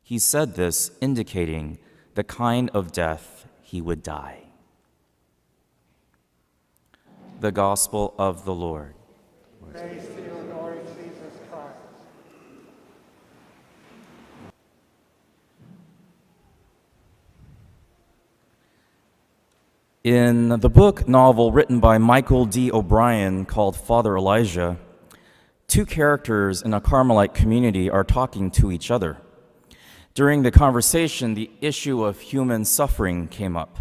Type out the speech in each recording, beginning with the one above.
He said this, indicating the kind of death he would die. The Gospel of the Lord. Praise to you, Lord Jesus Christ. In the book novel written by Michael D. O'Brien called Father Elijah, two characters in a Carmelite community are talking to each other. During the conversation, the issue of human suffering came up.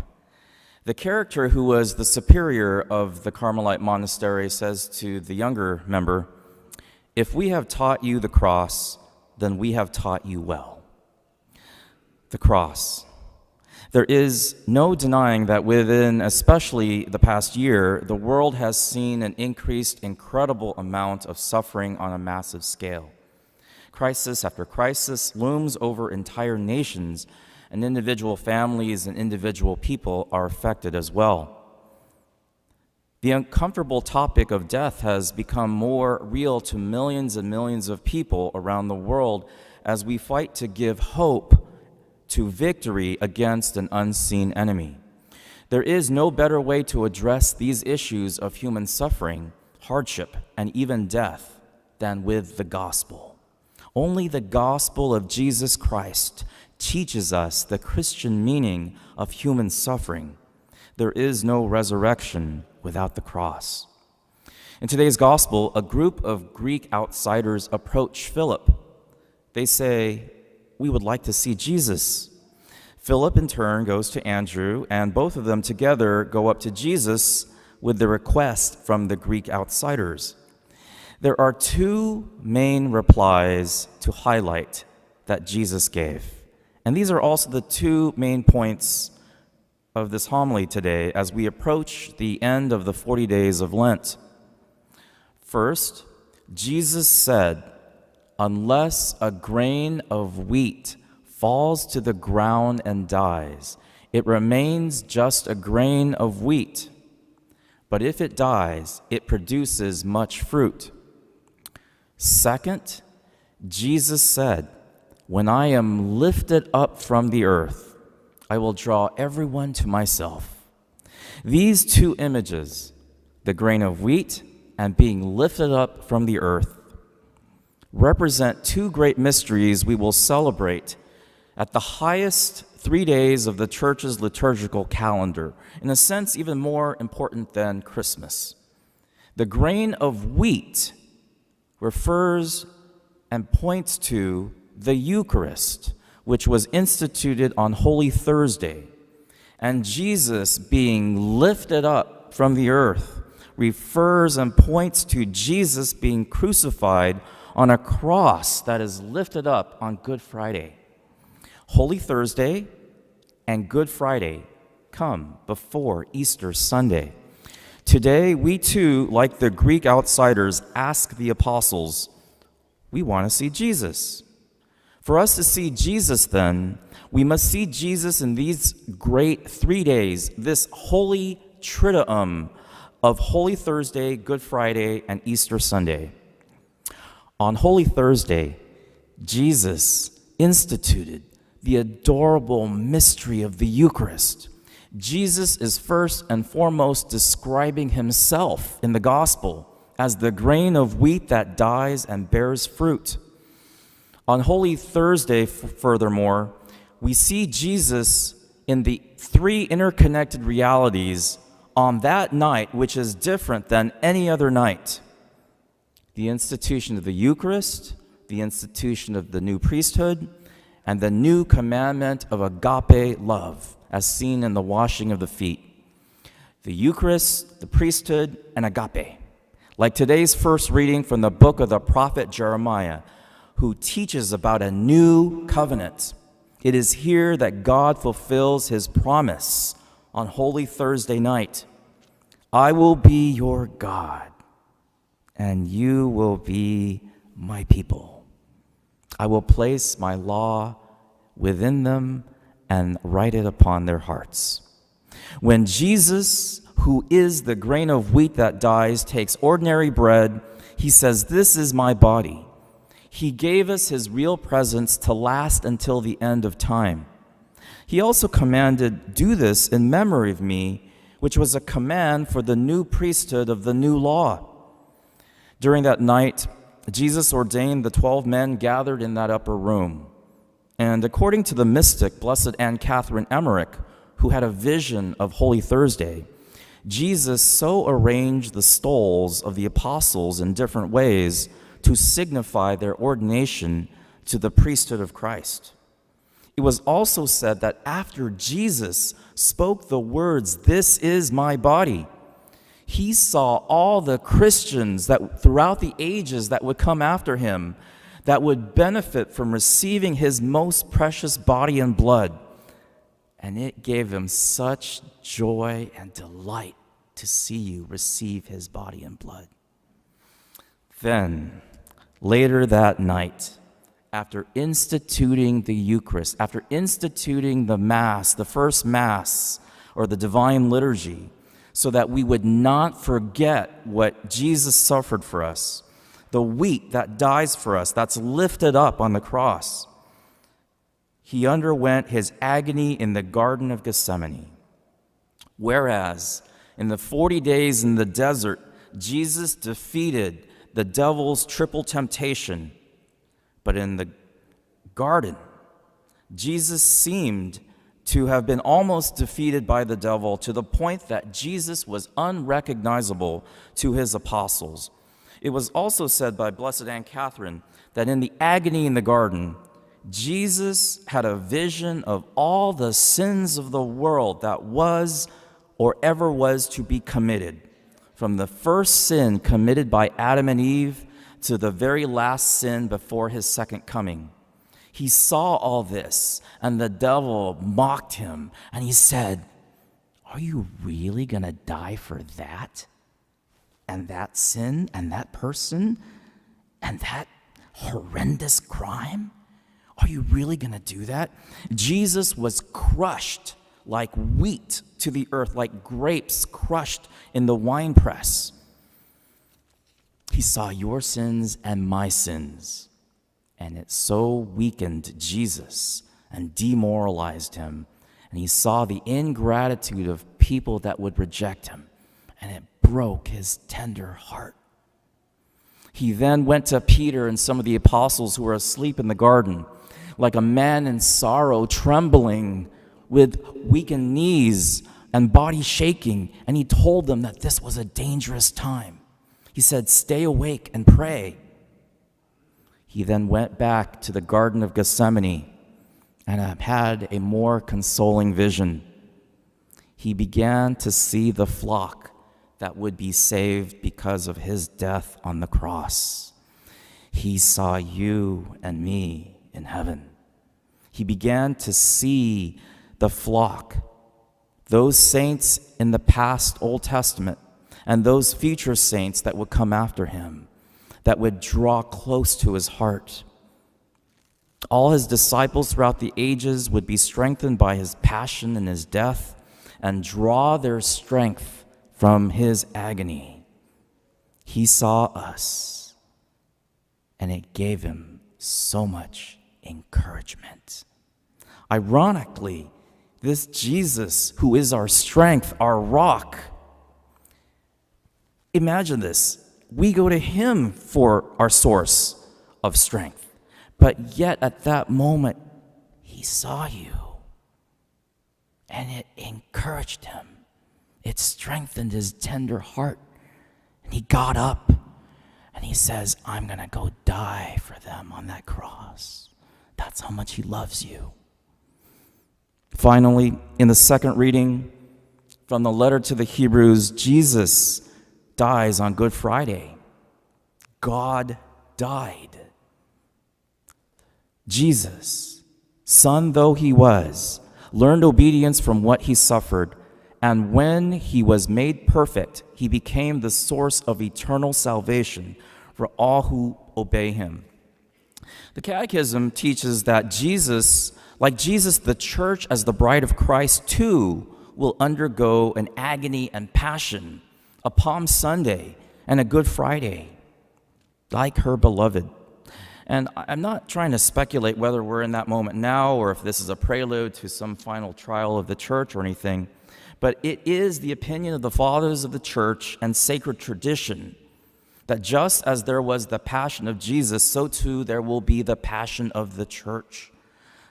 The character who was the superior of the Carmelite monastery says to the younger member, "If we have taught you the cross, then we have taught you well." The cross. There is no denying that within especially the past year, the world has seen an increased, incredible amount of suffering on a massive scale. Crisis after crisis looms over entire nations, and individual families and individual people are affected as well. The uncomfortable topic of death has become more real to millions and millions of people around the world as we fight to give hope to victory against an unseen enemy. There is no better way to address these issues of human suffering, hardship, and even death than with the gospel. Only the gospel of Jesus Christ teaches us the Christian meaning of human suffering. There is no resurrection without the cross. In today's gospel, a group of Greek outsiders approach Philip. They say, "We would like to see Jesus." Philip, in turn, goes to Andrew, and both of them together go up to Jesus with the request from the Greek outsiders. There are two main replies to highlight that Jesus gave. And these are also the two main points of this homily today as we approach the end of the 40 days of Lent. First, Jesus said, "Unless a grain of wheat falls to the ground and dies, it remains just a grain of wheat. But if it dies, it produces much fruit." Second, Jesus said, "When I am lifted up from the earth, I will draw everyone to myself." These two images, the grain of wheat and being lifted up from the earth, represent two great mysteries we will celebrate at the highest 3 days of the Church's liturgical calendar, in a sense even more important than Christmas. The grain of wheat refers and points to the Eucharist, which was instituted on Holy Thursday, and Jesus being lifted up from the earth refers and points to Jesus being crucified on a cross that is lifted up on Good Friday. Holy Thursday and Good Friday come before Easter Sunday. Today, we too, like the Greek outsiders, ask the apostles, "We want to see Jesus." For us to see Jesus, then, we must see Jesus in these great 3 days, this holy triduum of Holy Thursday, Good Friday, and Easter Sunday. On Holy Thursday, Jesus instituted the adorable mystery of the Eucharist. Jesus is first and foremost describing himself in the gospel as the grain of wheat that dies and bears fruit. On Holy Thursday, furthermore, we see Jesus in the three interconnected realities on that night, which is different than any other night. The institution of the Eucharist, the institution of the new priesthood, and the new commandment of agape love, as seen in the washing of the feet. The Eucharist, the priesthood, and agape. Like today's first reading from the book of the prophet Jeremiah, who teaches about a new covenant. It is here that God fulfills his promise on Holy Thursday night. "I will be your God, and you will be my people. I will place my law within them and write it upon their hearts." When Jesus, who is the grain of wheat that dies, takes ordinary bread, he says, "This is my body." He gave us his real presence to last until the end of time. He also commanded, "Do this in memory of me," which was a command for the new priesthood of the new law. During that night, Jesus ordained the 12 men gathered in that upper room. And according to the mystic, Blessed Anne Catherine Emmerich, who had a vision of Holy Thursday, Jesus so arranged the stoles of the apostles in different ways to signify their ordination to the priesthood of Christ. It was also said that after Jesus spoke the words, "This is my body," he saw all the Christians that throughout the ages that would come after him that would benefit from receiving his most precious body and blood. And it gave him such joy and delight to see you receive his body and blood. Then, later that night, after instituting the Eucharist, after instituting the Mass, the first Mass, or the Divine Liturgy, so that we would not forget what Jesus suffered for us, the wheat that dies for us, that's lifted up on the cross, he underwent his agony in the Garden of Gethsemane. Whereas in the 40 days in the desert, Jesus defeated the devil's triple temptation, but in the garden, Jesus seemed to have been almost defeated by the devil to the point that Jesus was unrecognizable to his apostles. It was also said by Blessed Anne Catherine that in the agony in the garden, Jesus had a vision of all the sins of the world that was or ever was to be committed, from the first sin committed by Adam and Eve to the very last sin before his second coming. He saw all this, and the devil mocked him, and he said, "Are you really going to die for that? And that sin, and that person, and that horrendous crime? Are you really going to do that?" Jesus was crushed like wheat to the earth, like grapes crushed in the winepress. He saw your sins and my sins, and it so weakened Jesus and demoralized him. And he saw the ingratitude of people that would reject him, and it broke his tender heart. He then went to Peter and some of the apostles who were asleep in the garden, like a man in sorrow, trembling with weakened knees and body shaking, and he told them that this was a dangerous time. He said, "Stay awake and pray." He then went back to the Garden of Gethsemane and had a more consoling vision. He began to see the flock that would be saved because of his death on the cross. He saw you and me in heaven. He began to see the flock, those saints in the past Old Testament and those future saints that would come after him, that would draw close to his heart. All his disciples throughout the ages would be strengthened by his passion and his death and draw their strength from his agony. He saw us, and it gave him so much encouragement. Ironically, this Jesus, who is our strength, our rock, imagine this. We go to him for our source of strength. But yet at that moment, he saw you. And it encouraged him. It strengthened his tender heart. And he got up and he says, "I'm going to go die for them on that cross." That's how much he loves you. Finally, in the second reading from the letter to the Hebrews, Jesus dies on Good Friday. God died. Jesus, son though he was, learned obedience from what he suffered, and when he was made perfect, he became the source of eternal salvation for all who obey him. The Catechism teaches that Jesus, like Jesus, the church as the bride of Christ, too, will undergo an agony and passion, a Palm Sunday and a Good Friday, like her beloved. And I'm not trying to speculate whether we're in that moment now or if this is a prelude to some final trial of the church or anything, but it is the opinion of the fathers of the church and sacred tradition that just as there was the passion of Jesus, so too there will be the passion of the church.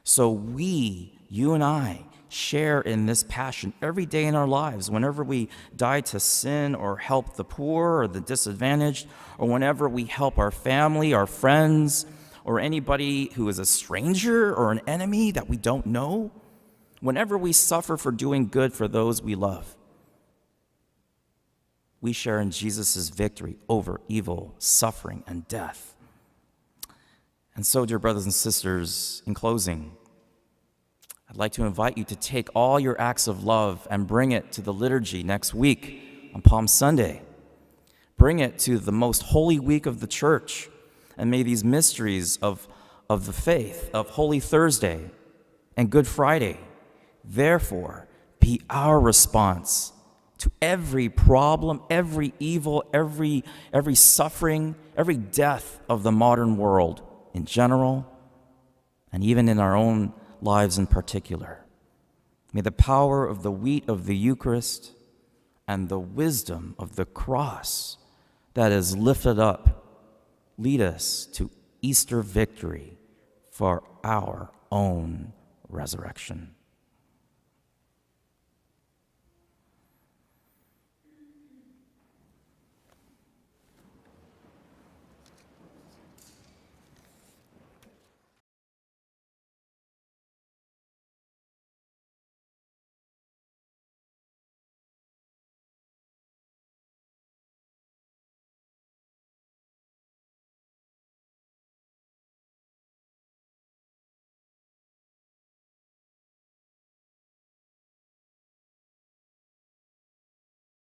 So we, you and I, share in this passion every day in our lives, whenever we die to sin or help the poor or the disadvantaged, or whenever we help our family, our friends, or anybody who is a stranger or an enemy that we don't know, whenever we suffer for doing good for those we love. We share in Jesus' victory over evil, suffering, and death. And so, dear brothers and sisters, in closing, I'd like to invite you to take all your acts of love and bring it to the liturgy next week on Palm Sunday. Bring it to the most holy week of the church, and may these mysteries of the faith, of Holy Thursday and Good Friday, therefore, be our response to every problem, every evil, every suffering, every death of the modern world in general, and even in our own lives in particular. May the power of the wheat of the Eucharist and the wisdom of the cross that is lifted up lead us to Easter victory for our own resurrection.